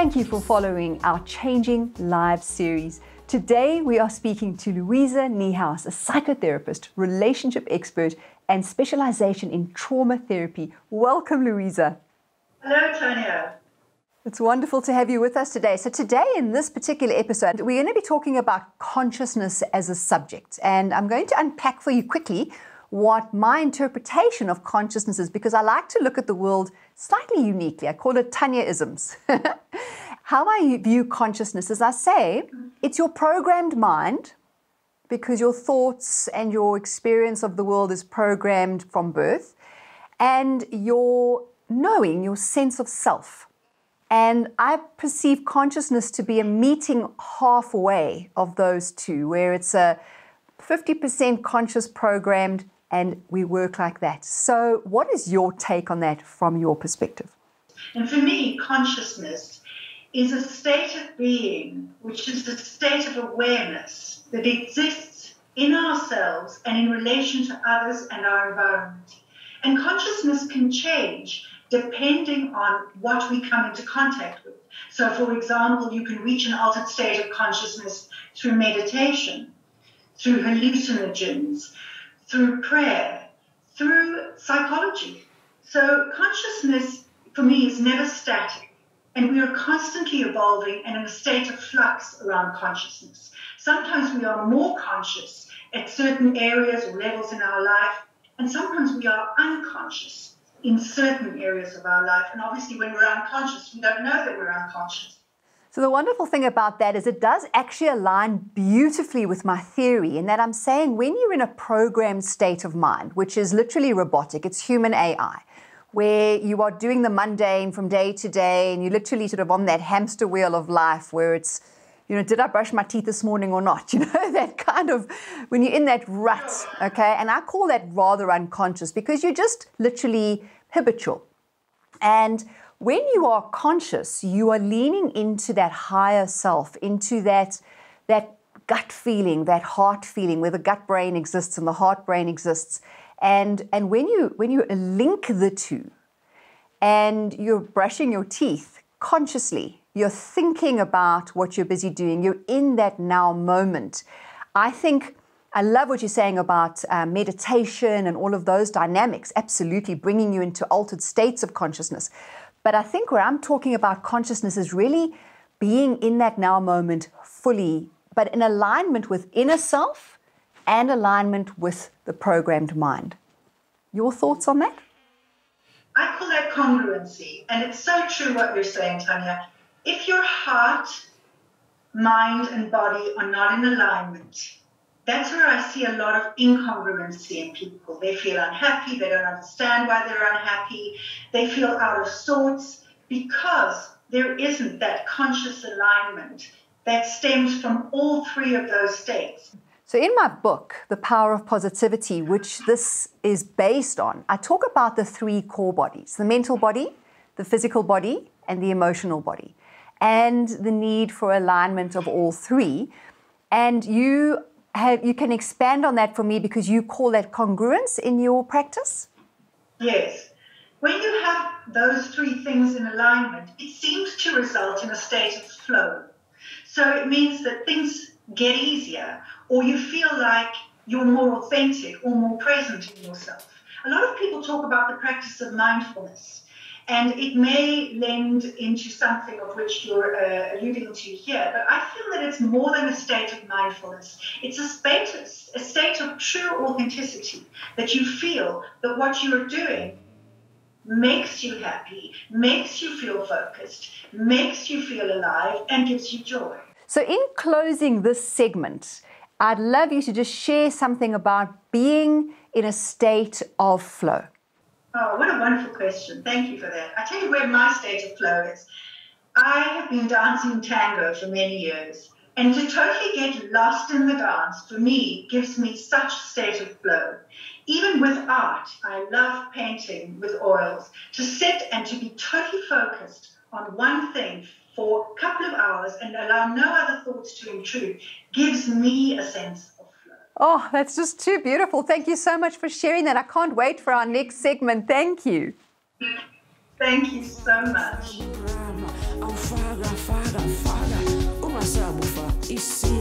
Thank you for following our Changing Lives series. Today we are speaking to Louisa Niehaus, a psychotherapist, relationship expert, and specialization in trauma therapy. Welcome, Louisa. Hello, Tanya. It's wonderful to have you with us today. So today, in this particular episode, we're going to be talking about consciousness as a subject. And I'm going to unpack for you quickly what my interpretation of consciousness is, because I like to look at the world slightly uniquely. I call it Tanya-isms. How I view consciousness is, I say, it's your programmed mind, because your thoughts and your experience of the world is programmed from birth, and your knowing, your sense of self. And I perceive consciousness to be a meeting halfway of those two, where it's a 50% conscious programmed, and we work like that. So what is your take on that from your perspective? And for me, consciousness is a state of being, which is a state of awareness that exists in ourselves and in relation to others and our environment. And consciousness can change depending on what we come into contact with. So, for example, you can reach an altered state of consciousness through meditation, through hallucinogens, through prayer, through psychology. So consciousness, for me, is never static, and we are constantly evolving and in a state of flux around consciousness. Sometimes we are more conscious at certain areas or levels in our life, and sometimes we are unconscious in certain areas of our life. And obviously when we're unconscious, we don't know that we're unconscious. So the wonderful thing about that is it does actually align beautifully with my theory, in that I'm saying when you're in a programmed state of mind, which is literally robotic, it's human AI, where you are doing the mundane from day to day, and you're literally sort of on that hamster wheel of life where it's, you know, did I brush my teeth this morning or not? You know, that kind of, when you're in that rut, okay? And I call that rather unconscious, because you're just literally habitual. And when you are conscious, you are leaning into that higher self, into that gut feeling, that heart feeling, where the gut brain exists and the heart brain exists. And when you link the two, and you're brushing your teeth consciously, you're thinking about what you're busy doing, you're in that now moment. I love what you're saying about meditation and all of those dynamics, absolutely bringing you into altered states of consciousness. But I think where I'm talking about consciousness is really being in that now moment fully, but in alignment with inner self and alignment with the programmed mind. Your thoughts on that? I call that congruency. And it's so true what you're saying, Tanya. If your heart, mind, and body are not in alignment, that's where I see a lot of incongruency in people. They feel unhappy, they don't understand why they're unhappy, they feel out of sorts, because there isn't that conscious alignment that stems from all three of those states. So in my book, The Power of Positivity, which this is based on, I talk about the three core bodies: the mental body, the physical body, and the emotional body, and the need for alignment of all three. And you can expand on that for me, because you call that congruence in your practice? Yes. When you have those three things in alignment, it seems to result in a state of flow. So it means that things get easier, or you feel like you're more authentic or more present in yourself. A lot of people talk about the practice of mindfulness, and it may lend into something of which you're alluding to here, but I feel that it's more than a state of mindfulness. It's a state of true authenticity, that you feel that what you're doing makes you happy, makes you feel focused, makes you feel alive, and gives you joy. So in closing this segment, I'd love you to just share something about being in a state of flow. Oh, what a wonderful question. Thank you for that. I tell you where my state of flow is. I have been dancing tango for many years, and to totally get lost in the dance, for me, gives me such a state of flow. Even with art, I love painting with oils. To sit and to be totally focused on one thing for a couple of hours and allow no other thoughts to intrude gives me a sense of flow. Oh, that's just too beautiful. Thank you so much for sharing that. I can't wait for our next segment. Thank you. Thank you so much. Afaga, afaga, afaga. Uma sabufa e sim.